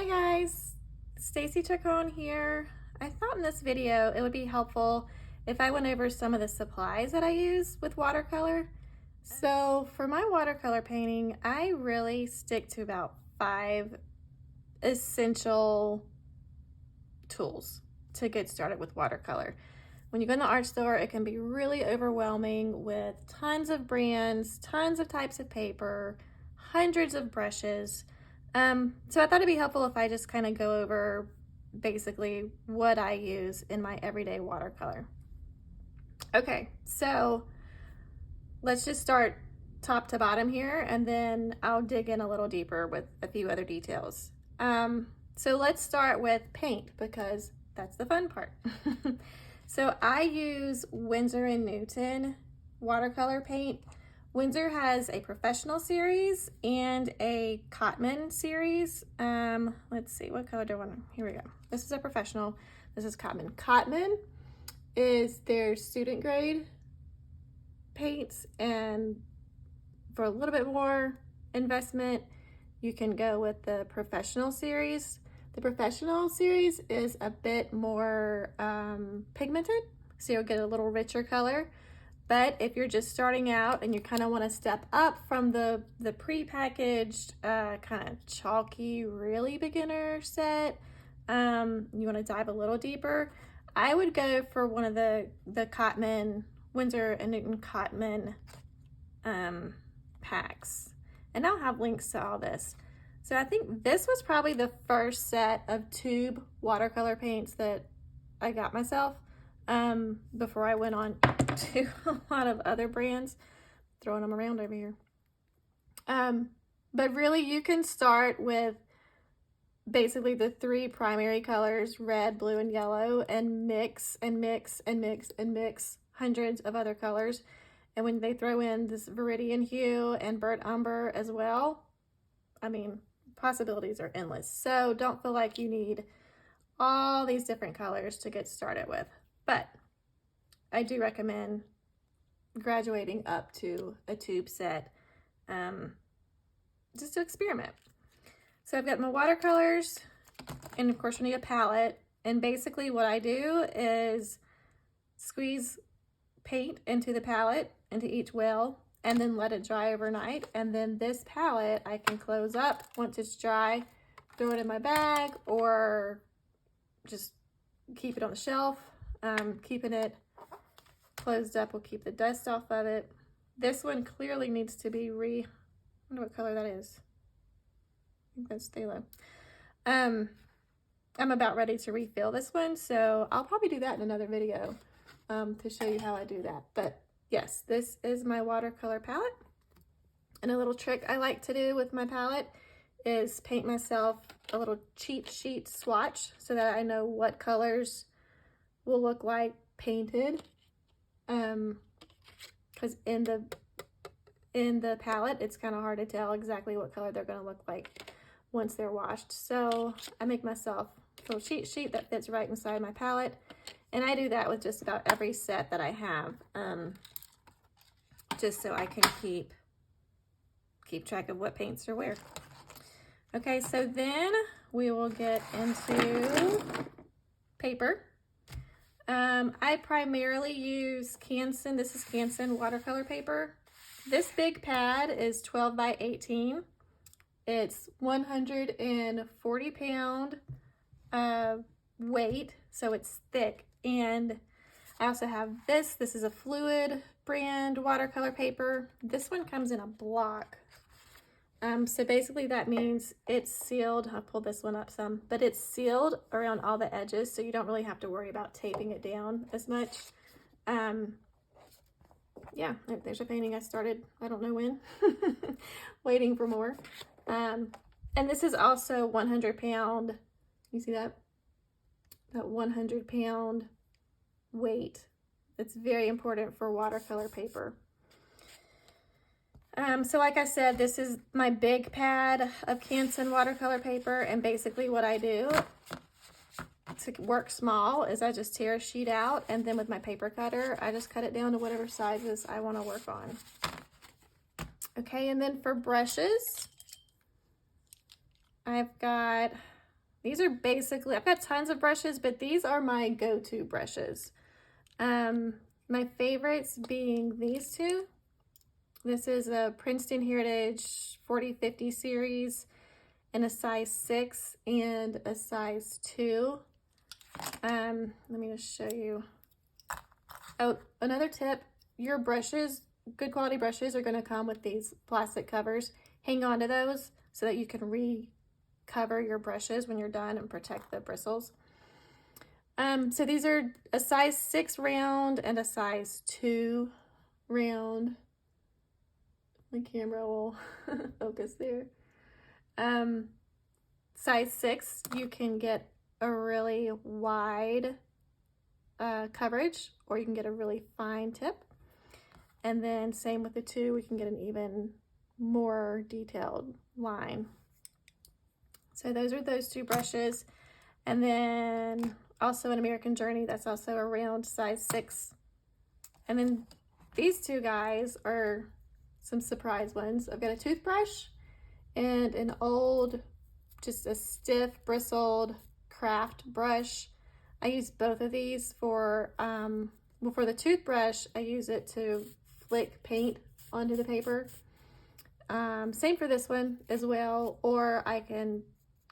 Hi guys, Stacy Chacon here. I thought in this video it would be helpful if I went over some of the supplies that I use with watercolor. So for my watercolor painting, I really stick to about 5 essential tools to get started with watercolor. When you go in the art store, it can be really overwhelming with tons of brands, tons of types of paper, hundreds of brushes. So I thought it'd be helpful if I just kind of go over basically what I use in my everyday watercolor. Okay, so let's just start top to bottom here, and then I'll dig in a little deeper with a few other details. So let's start with paint because that's the fun part. So I use Winsor & Newton watercolor paint. Winsor has a professional series and a Cotman series. Let's see, what color do I want? Here we go. This is a professional, this is Cotman. Cotman is their student grade paints, and for a little bit more investment, you can go with the professional series. The professional series is a bit more pigmented, so you'll get a little richer color. But if you're just starting out and you kind of want to step up from the pre-packaged kind of chalky, really beginner set, you want to dive a little deeper, I would go for one of the Cotman, Winsor & Newton Cotman packs. And I'll have links to all this. So I think this was probably the first set of tube watercolor paints that I got myself before I went on to a lot of other brands, throwing them around over here. But really you can start with basically the 3 primary colors, red, blue, and yellow, and mix and mix and mix and mix hundreds of other colors. And when they throw in this viridian hue and burnt umber as well, I mean, possibilities are endless. So don't feel like you need all these different colors to get started with. But I do recommend graduating up to a tube set just to experiment. So I've got my watercolors, and of course you need a palette. And basically what I do is squeeze paint into the palette, into each well, and then let it dry overnight. And then this palette I can close up once it's dry, throw it in my bag, or just keep it on the shelf. Keeping it closed up will keep the dust off of it. This one clearly needs to be I wonder what color that is. I think that's phthalo. I'm about ready to refill this one, so I'll probably do that in another video to show you how I do that. But yes, this is my watercolor palette. And a little trick I like to do with my palette is paint myself a little cheat sheet swatch so that I know what colors will look like painted. Because in the palette, it's kind of hard to tell exactly what color they're going to look like once they're washed. So I make myself a little cheat sheet that fits right inside my palette. And I do that with just about every set that I have, just so I can keep track of what paints are where. Okay, so then we will get into paper. I primarily use Canson. This is Canson watercolor paper. This big pad is 12 by 18. It's 140 pound weight, so it's thick. And I also have this. This is a Fluid brand watercolor paper. This one comes in a block. So basically that means it's sealed. I'll pull this one up some, but it's sealed around all the edges, so you don't really have to worry about taping it down as much. Yeah, there's a painting I started, I don't know when, waiting for more. And this is also 100 pound, you see that? That 100 pound weight. It's very important for watercolor paper. So like I said, this is my big pad of Canson watercolor paper, and basically what I do to work small is I just tear a sheet out, and then with my paper cutter, I just cut it down to whatever sizes I want to work on. Okay, and then for brushes, I've got These are basically, I've got tons of brushes, but these are my go-to brushes. My favorites being these two. This is a Princeton Heritage 4050 series in a size 6 and a size 2. Let me just show you. Oh, another tip, your brushes, good quality brushes are going to come with these plastic covers. Hang on to those so that you can recover your brushes when you're done and protect the bristles. So these are a size 6 round and a size 2 round. My camera will focus there. Size 6, you can get a really wide coverage, or you can get a really fine tip. And then same with the 2, we can get an even more detailed line. So those are those 2 brushes. And then also an American Journey, that's also a round size 6. And then these 2 guys are some surprise ones. I've got a toothbrush and an old, just a stiff bristled craft brush. I use both of these for, well, for the toothbrush, I use it to flick paint onto the paper. Same for this one as well, or I can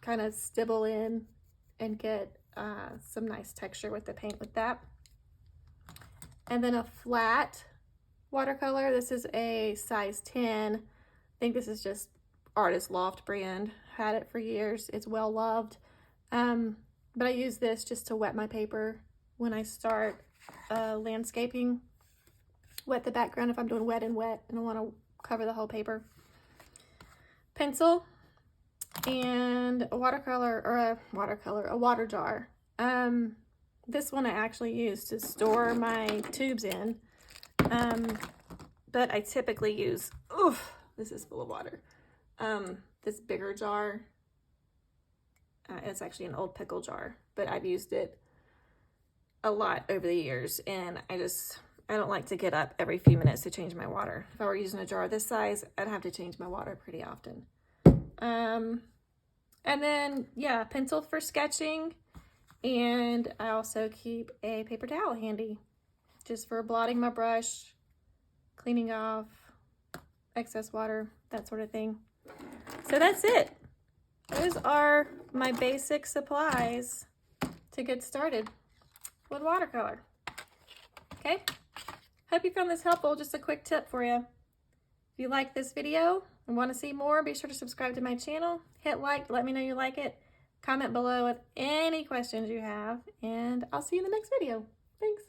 kind of stipple in and get some nice texture with the paint with that. And then a flat watercolor. This is a size 10. I think this is just Artist Loft brand. Had it for years. It's well loved. But I use this just to wet my paper when I start landscaping. Wet the background if I'm doing wet and wet and I want to cover the whole paper. Pencil and a watercolor, or a water jar. This one I actually use to store my tubes in. But I typically use, this is full of water. This bigger jar. It's actually an old pickle jar, but I've used it a lot over the years, and I don't like to get up every few minutes to change my water. If I were using a jar this size, I'd have to change my water pretty often. And then, yeah, pencil for sketching, and I also keep a paper towel handy just for blotting my brush, cleaning off excess water, that sort of thing. So that's it. Those are my basic supplies to get started with watercolor. Okay, hope you found this helpful. Just a quick tip for you. If you like this video and want to see more, be sure to subscribe to my channel. Hit like, let me know you like it. Comment below with any questions you have, and I'll see you in the next video. Thanks.